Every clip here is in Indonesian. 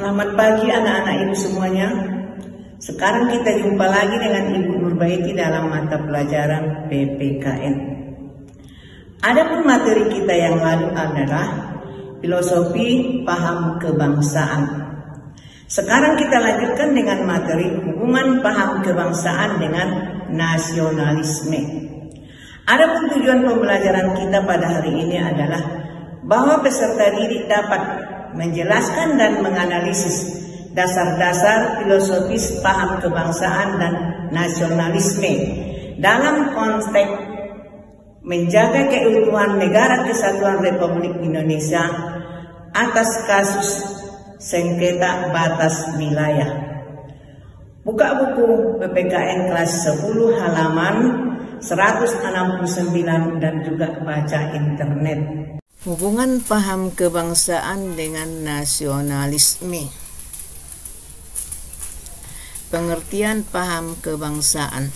Selamat pagi anak-anak ibu semuanya. Sekarang kita jumpa lagi dengan Ibu Nurbaiti dalam mata pelajaran PPKN. Adapun materi kita yang lalu adalah filosofi paham kebangsaan. Sekarang kita lanjutkan dengan materi hubungan paham kebangsaan dengan nasionalisme. Adapun tujuan pembelajaran kita pada hari ini adalah bahwa peserta didik dapat menjelaskan dan menganalisis dasar-dasar filosofis paham kebangsaan dan nasionalisme dalam konteks menjaga keutuhan Negara Kesatuan Republik Indonesia atas kasus sengketa batas wilayah. Buka buku PPKN kelas 10 halaman 169 dan juga baca internet. Hubungan paham kebangsaan dengan nasionalisme. Pengertian paham kebangsaan.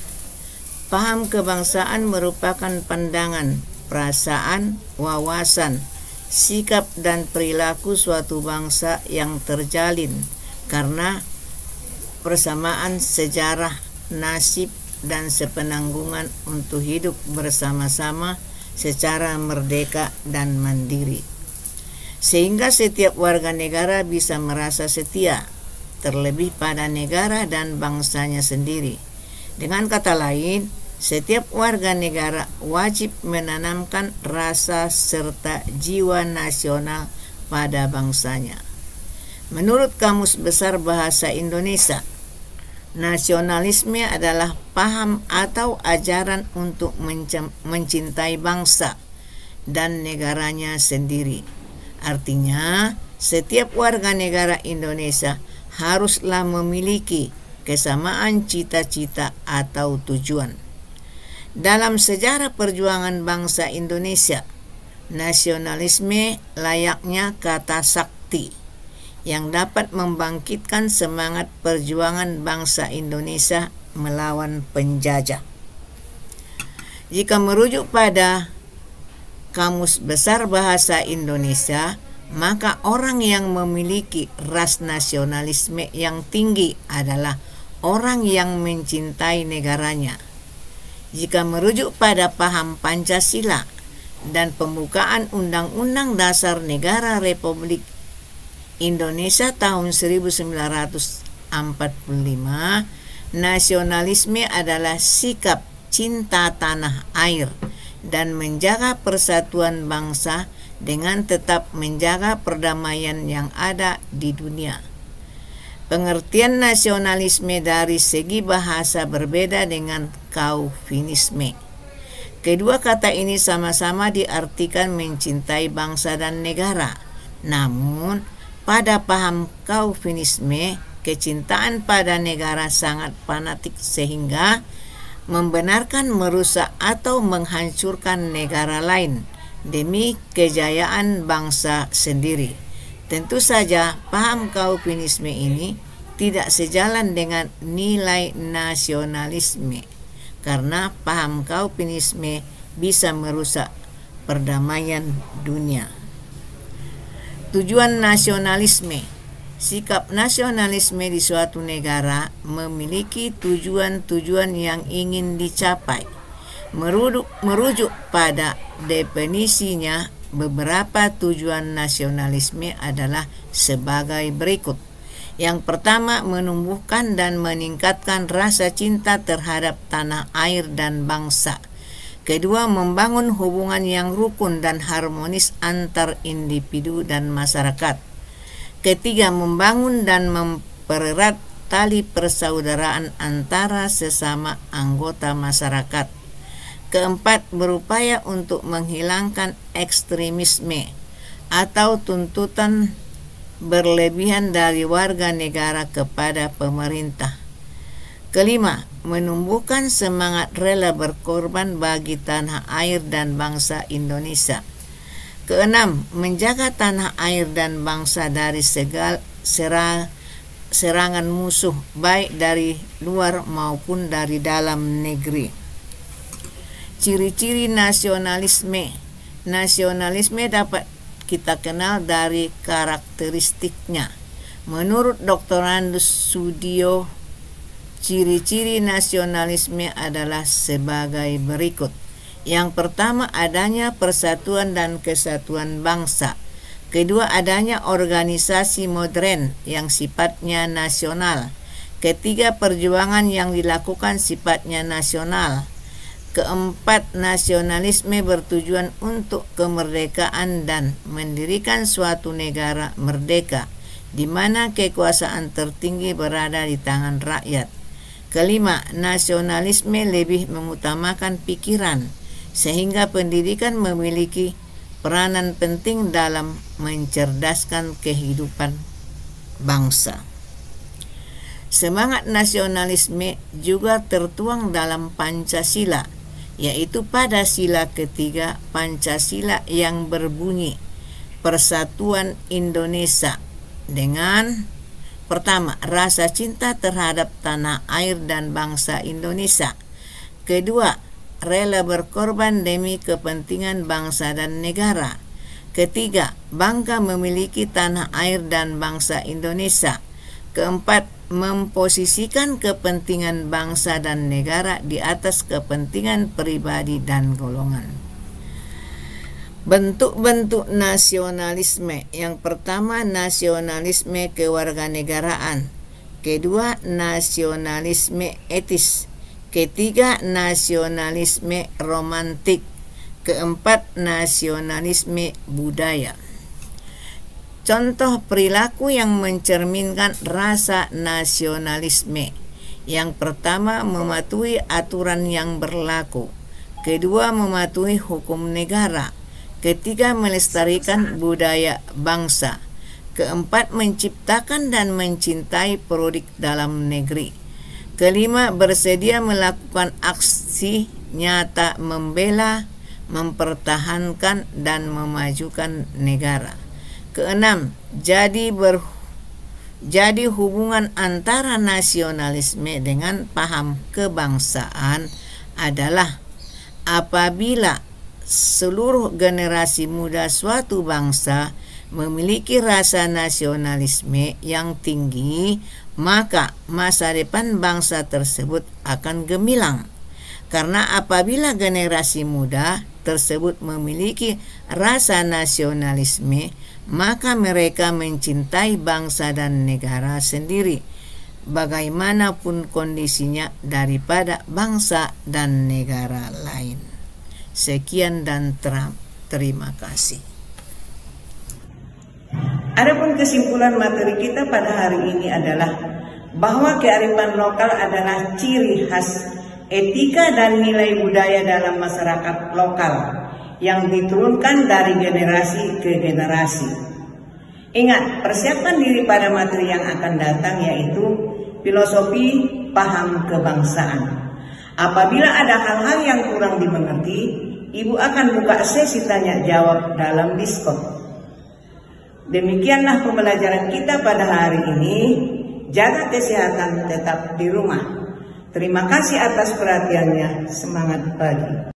Paham kebangsaan merupakan pandangan, perasaan, wawasan, sikap dan perilaku suatu bangsa yang terjalin karena persamaan sejarah, nasib, dan sepenanggungan untuk hidup bersama-sama secara merdeka dan mandiri. Sehingga setiap warga negara bisa merasa setia, terlebih pada negara dan bangsanya sendiri. Dengan kata lain, setiap warga negara wajib menanamkan rasa serta jiwa nasional pada bangsanya. Menurut Kamus Besar Bahasa Indonesia, nasionalisme adalah paham atau ajaran untuk mencintai bangsa dan negaranya sendiri. Artinya, setiap warga negara Indonesia haruslah memiliki kesamaan cita-cita atau tujuan. Dalam sejarah perjuangan bangsa Indonesia, nasionalisme layaknya kata sakti yang dapat membangkitkan semangat perjuangan bangsa Indonesia melawan penjajah. Jika merujuk pada Kamus Besar Bahasa Indonesia, maka orang yang memiliki ras nasionalisme yang tinggi adalah orang yang mencintai negaranya. Jika merujuk pada paham Pancasila dan pembukaan Undang-Undang Dasar Negara Republik Indonesia tahun 1945, nasionalisme adalah sikap cinta tanah air dan menjaga persatuan bangsa dengan tetap menjaga perdamaian yang ada di dunia. Pengertian nasionalisme dari segi bahasa berbeda dengan Calvinisme. Kedua kata ini sama-sama diartikan mencintai bangsa dan negara. Namun, pada paham Calvinisme, kecintaan pada negara sangat fanatik sehingga membenarkan merusak atau menghancurkan negara lain demi kejayaan bangsa sendiri. Tentu saja paham Calvinisme ini tidak sejalan dengan nilai nasionalisme karena paham Calvinisme bisa merusak perdamaian dunia. Tujuan nasionalisme. Sikap nasionalisme di suatu negara memiliki tujuan-tujuan yang ingin dicapai. Merujuk pada definisinya, beberapa tujuan nasionalisme adalah sebagai berikut. Yang pertama, menumbuhkan dan meningkatkan rasa cinta terhadap tanah air dan bangsa. Kedua, membangun hubungan yang rukun dan harmonis antar individu dan masyarakat. Ketiga, membangun dan mempererat tali persaudaraan antara sesama anggota masyarakat. Keempat, berupaya untuk menghilangkan ekstremisme atau tuntutan berlebihan dari warga negara kepada pemerintah. Kelima, menumbuhkan semangat rela berkorban bagi tanah air dan bangsa Indonesia. Keenam, menjaga tanah air dan bangsa dari serangan musuh baik dari luar maupun dari dalam negeri. Ciri-ciri nasionalisme. Nasionalisme dapat kita kenal dari karakteristiknya. Menurut Dr. Andus Sudio, ciri-ciri nasionalisme adalah sebagai berikut. Yang pertama, adanya persatuan dan kesatuan bangsa. Kedua, adanya organisasi modern yang sifatnya nasional. Ketiga, perjuangan yang dilakukan sifatnya nasional. Keempat, nasionalisme bertujuan untuk kemerdekaan dan mendirikan suatu negara merdeka, di mana kekuasaan tertinggi berada di tangan rakyat. Kelima, nasionalisme lebih mengutamakan pikiran, sehingga pendidikan memiliki peranan penting dalam mencerdaskan kehidupan bangsa. Semangat nasionalisme juga tertuang dalam Pancasila, yaitu pada sila ketiga Pancasila yang berbunyi Persatuan Indonesia dengan pertama, rasa cinta terhadap tanah air dan bangsa Indonesia. Kedua, rela berkorban demi kepentingan bangsa dan negara. Ketiga, bangga memiliki tanah air dan bangsa Indonesia. Keempat, memposisikan kepentingan bangsa dan negara di atas kepentingan pribadi dan golongan. Bentuk-bentuk nasionalisme. Yang pertama, nasionalisme kewarganegaraan. Kedua, nasionalisme etis. Ketiga, nasionalisme romantik. Keempat, nasionalisme budaya. Contoh perilaku yang mencerminkan rasa nasionalisme. Yang pertama, mematuhi aturan yang berlaku. Kedua, mematuhi hukum negara. Ketiga, melestarikan budaya bangsa. Keempat, menciptakan dan mencintai produk dalam negeri. Kelima, bersedia melakukan aksi nyata membela, mempertahankan, dan memajukan negara. Keenam, jadi hubungan antara nasionalisme dengan paham kebangsaan adalah apabila seluruh generasi muda suatu bangsa memiliki rasa nasionalisme yang tinggi, maka masa depan bangsa tersebut akan gemilang. Karena apabila generasi muda tersebut memiliki rasa nasionalisme, maka mereka mencintai bangsa dan negara sendiri, bagaimanapun kondisinya daripada bangsa dan negara lain. Sekian dan terima kasih. Adapun kesimpulan materi kita pada hari ini adalah bahwa kearifan lokal adalah ciri khas etika dan nilai budaya dalam masyarakat lokal yang diturunkan dari generasi ke generasi. Ingat, persiapkan diri pada materi yang akan datang, yaitu filosofi paham kebangsaan. Apabila ada hal-hal yang kurang dimengerti, Ibu akan buka sesi tanya jawab dalam Discord. Demikianlah pembelajaran kita pada hari ini. Jaga kesehatan, tetap di rumah. Terima kasih atas perhatiannya. Semangat pagi.